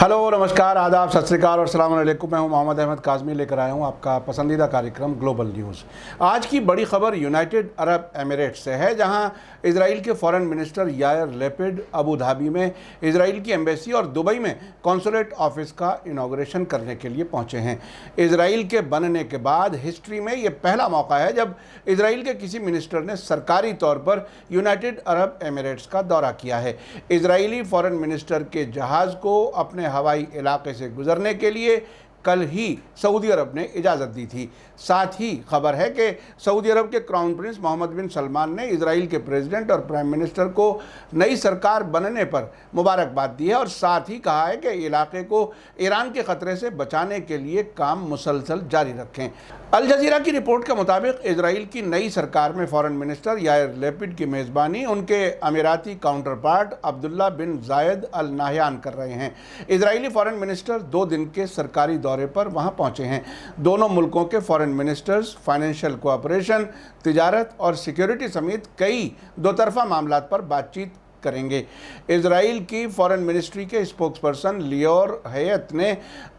Hello, नमस्कार, आदाब, सत श्री अकाल और अस्सलाम वालेकुम। मैं हूं मोहम्मद अहमद काज़मी, लेकर आया हूं आपका पसंदीदा कार्यक्रम ग्लोबल न्यूज़। आज की बड़ी खबर यूनाइटेड अरब एमिरेट से है, जहां इजराइल के foreign minister Yair Lapid Abu Dhabi में इजराइल की एम्बेसी और दुबई में कॉन्सुलेट ऑफिस का इनाग्रेशन करने के लिए पहुंचे हैं। इजराइल के बनने के बाद हिस्ट्री में ये पहला मौका है जब इजराइल के किसी मिनिस्टर ने सरकारी तौर पर यूनाइटेड अरब एमिरेट्स का दौरा किया है। इजरायली फॉरेन मिनिस्टर के जहाज़ को अपने हवाई इलाके से गुजरने के लिए कल ही सऊदी अरब ने इजाज़त दी थी। साथ ही खबर है कि सऊदी अरब के क्राउन प्रिंस मोहम्मद बिन सलमान ने इजराइल के प्रेसिडेंट और प्राइम मिनिस्टर को नई सरकार बनने पर मुबारकबाद दी है और साथ ही कहा है कि इलाके को ईरान के ख़तरे से बचाने के लिए काम मुसलसल जारी रखें। अल जज़ीरा की रिपोर्ट के मुताबिक इजराइल की नई सरकार में फॉरेन मिनिस्टर यायर लैपिड की मेज़बानी उनके अमीराती काउंटर पार्ट अब्दुल्ला बिन जायद अल नाहयान कर रहे हैं। इजरायली फॉरेन मिनिस्टर 2 दिन के सरकारी दौरे पर वहां पहुंचे हैं। दोनों मुल्कों के फॉरेन मिनिस्टर्स फाइनेंशियल कोऑपरेशन, तिजारत और सिक्योरिटी समेत कई दोतरफा मामलात पर बातचीत करेंगे। इजराइल की फॉरेन मिनिस्ट्री के स्पोक्सपर्सन लियोर हयत ने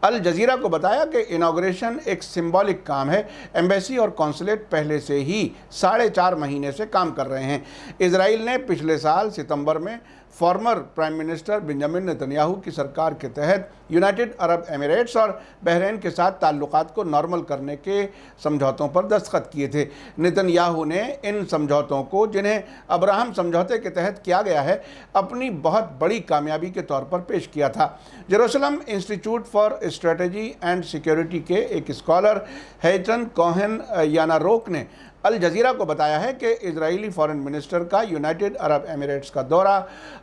अल जज़ीरा को बताया कि इनाग्रेशन एक सिंबॉलिक काम है। एम्बेसी और कॉन्सुलेट पहले से ही 4.5 महीने से काम कर रहे हैं। इजराइल ने पिछले साल सितंबर में former prime minister Benjamin Netanyahu की सरकार के तहत यूनाइटेड अरब एमिरेट्स और बहरीन के साथ ताल्लुकात को नॉर्मल करने के समझौतों पर दस्तखत किए थे। नेतन्याहू ने इन समझौतों को, जिन्हें अब्राहम समझौते के तहत किया गया है, अपनी बहुत बड़ी कामयाबी के तौर पर पेश किया था। Jerusalem institute for strategy and security के एक स्कॉलर हैचन कोहेन यानारोक ने अल जज़ीरा को बताया है कि इजरायली फॉरेन मिनिस्टर का यूनाइटेड अरब एमिरेट्स का दौरा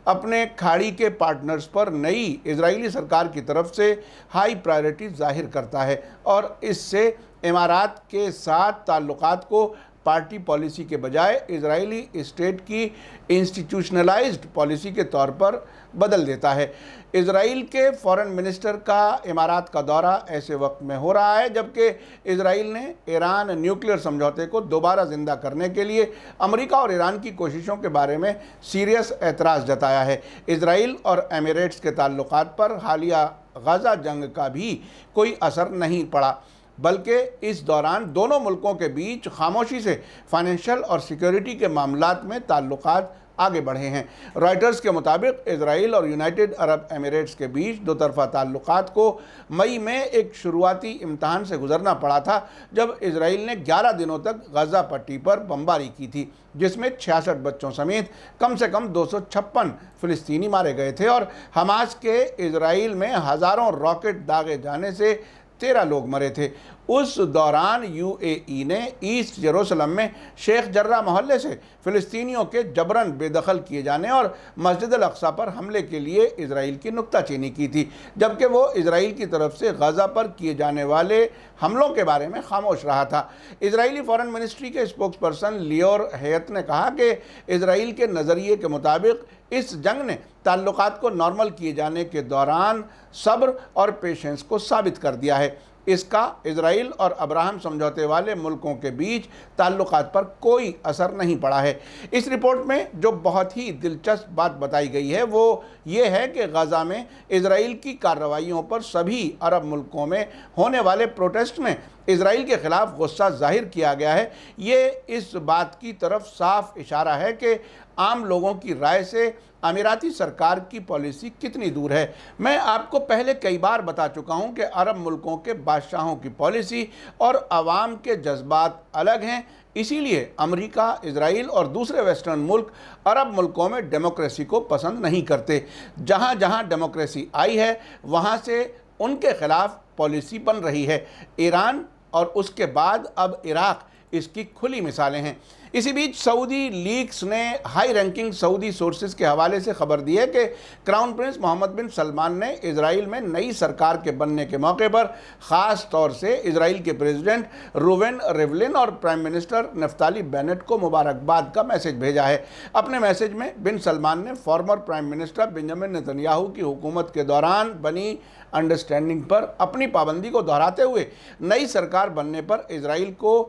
अपने खाड़ी के पार्टनर्स पर नई इजरायली सरकार की तरफ से हाई प्रायोरिटी जाहिर करता है और इससे इमारात के साथ ताल्लुकात को पार्टी पॉलिसी के बजाय इजरायली स्टेट की इंस्टीट्यूशनलाइज्ड पॉलिसी के तौर पर बदल देता है। इजराइल के फॉरेन मिनिस्टर का इमारात का दौरा ऐसे वक्त में हो रहा है जबकि इजराइल ने ईरान न्यूक्लियर समझौते को दोबारा जिंदा करने के लिए अमेरिका और ईरान की कोशिशों के बारे में सीरियस एतराज़ जताया है। इजराइल और एमिरेट्स के ताल्लुकात पर हालिया गाज़ा जंग का भी कोई असर नहीं पड़ा, बल्कि इस दौरान दोनों मुल्कों के बीच खामोशी से फाइनेंशियल और सिक्योरिटी के मामलात में ताल्लुकात आगे बढ़े हैं। रॉयटर्स के मुताबिक इजराइल और यूनाइटेड अरब एमिरेट्स के बीच दोतरफा ताल्लुकात को मई में एक शुरुआती इम्तहान से गुजरना पड़ा था, जब इजराइल ने 11 दिनों तक गाज़ा पट्टी पर बमबारी की थी, जिसमें 66 बच्चों समेत कम से कम 256 फ़िलिस्तीनी मारे गए थे और हमास के इजराइल में हज़ारों रॉकेट दागे जाने से 13 लोग मरे थे। उस दौरान यूएई ने ईस्ट जेरूसलम में शेख जर्रा मोहल्ले से फ़िलिस्तीनियों के जबरन बेदखल किए जाने और मस्जिद अल अक्सा पर हमले के लिए इजराइल की नुक्ताचीनी की थी, जबकि वो इजराइल की तरफ से गाज़ा पर किए जाने वाले हमलों के बारे में खामोश रहा था। इजरायली फॉरेन मिनिस्ट्री के स्पोक्सपर्सन लियोर हयत ने कहा कि इजराइल के नज़रिए के मुताबिक इस जंग ने ताल्लुकात को नॉर्मल किए जाने के दौरान सब्र और पेशेंस को साबित कर दिया है। इसका इजराइल और अब्राहम समझौते वाले मुल्कों के बीच ताल्लुकात पर कोई असर नहीं पड़ा है। इस रिपोर्ट में जो बहुत ही दिलचस्प बात बताई गई है वो ये है कि गाज़ा में इजराइल की कार्रवाइयों पर सभी अरब मुल्कों में होने वाले प्रोटेस्ट में इजराइल के ख़िलाफ़ गुस्सा जाहिर किया गया है। ये इस बात की तरफ साफ इशारा है कि आम लोगों की राय से अमीराती सरकार की पॉलिसी कितनी दूर है। मैं आपको पहले कई बार बता चुका हूं कि अरब मुल्कों के बादशाहों की पॉलिसी और अवाम के जज्बात अलग हैं। इसीलिए अमेरिका, इजराइल और दूसरे वेस्टर्न मुल्क अरब मुल्कों में डेमोक्रेसी को पसंद नहीं करते। जहां जहां डेमोक्रेसी आई है वहां से उनके खिलाफ पॉलिसी बन रही है। ईरान और उसके बाद अब इराक़ इसकी खुली मिसालें हैं। इसी बीच सऊदी लीक्स ने हाई रैंकिंग सऊदी सोर्सेज के हवाले से खबर दी है कि क्राउन प्रिंस मोहम्मद बिन सलमान ने इजराइल में नई सरकार के बनने के मौके पर ख़ास तौर से इजराइल के प्रेसिडेंट रूवेन रिवलिन और प्राइम मिनिस्टर नफ्ताली बेनेट को मुबारकबाद का मैसेज भेजा है। अपने मैसेज में बिन सलमान ने former prime minister Benjamin Netanyahu की हुकूमत के दौरान बनी अंडरस्टैंडिंग पर अपनी पाबंदी को दोहराते हुए नई सरकार बनने पर इजराइल को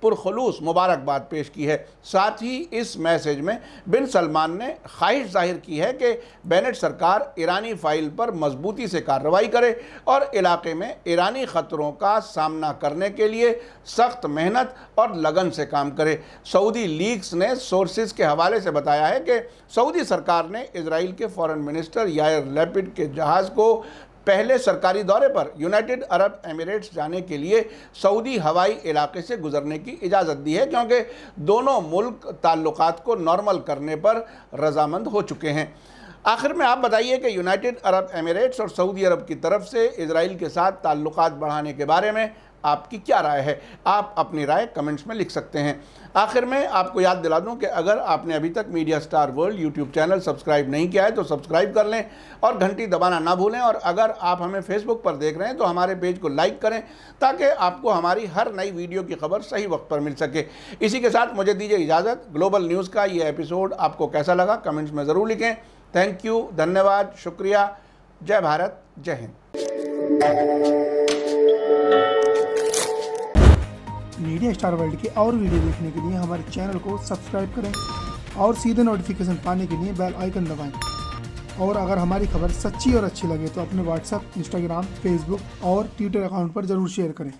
पुरखलूस मुबारकबाद पेश की है। साथ ही इस मैसेज में बिन सलमान ने ख्वाहिश जाहिर की है कि बेनेट सरकार ईरानी फाइल पर मजबूती से कार्रवाई करे और इलाके में ईरानी ख़तरों का सामना करने के लिए सख्त मेहनत और लगन से काम करे। सऊदी लीक्स ने सोर्सेज के हवाले से बताया है कि सऊदी सरकार ने इजराइल के फॉरेन मिनिस्टर यायर लैपिड के जहाज़ को पहले सरकारी दौरे पर यूनाइटेड अरब एमिरेट्स जाने के लिए सऊदी हवाई इलाके से गुजरने की इजाज़त दी है, क्योंकि दोनों मुल्क ताल्लुकात को नॉर्मल करने पर रजामंद हो चुके हैं। आखिर में आप बताइए कि यूनाइटेड अरब एमिरेट्स और सऊदी अरब की तरफ से इजराइल के साथ ताल्लुकात बढ़ाने के बारे में आपकी क्या राय है? आप अपनी राय कमेंट्स में लिख सकते हैं। आखिर में आपको याद दिला दूं कि अगर आपने अभी तक media star world YouTube channel subscribe नहीं किया है तो सब्सक्राइब कर लें और घंटी दबाना ना भूलें। और अगर आप हमें फेसबुक पर देख रहे हैं तो हमारे पेज को लाइक करें ताकि आपको हमारी हर नई वीडियो की खबर सही वक्त पर मिल सके। इसी के साथ मुझे दीजिए इजाज़त। ग्लोबल न्यूज़ का ये एपिसोड आपको कैसा लगा कमेंट्स में ज़रूर लिखें। थैंक यू, धन्यवाद, शुक्रिया। जय भारत, जय हिंद। मीडिया स्टार वर्ल्ड के और वीडियो देखने के लिए हमारे चैनल को सब्सक्राइब करें और सीधे नोटिफिकेशन पाने के लिए बेल आइकन दबाएं। और अगर हमारी खबर सच्ची और अच्छी लगे तो अपने व्हाट्सएप, इंस्टाग्राम, फेसबुक और ट्विटर अकाउंट पर ज़रूर शेयर करें।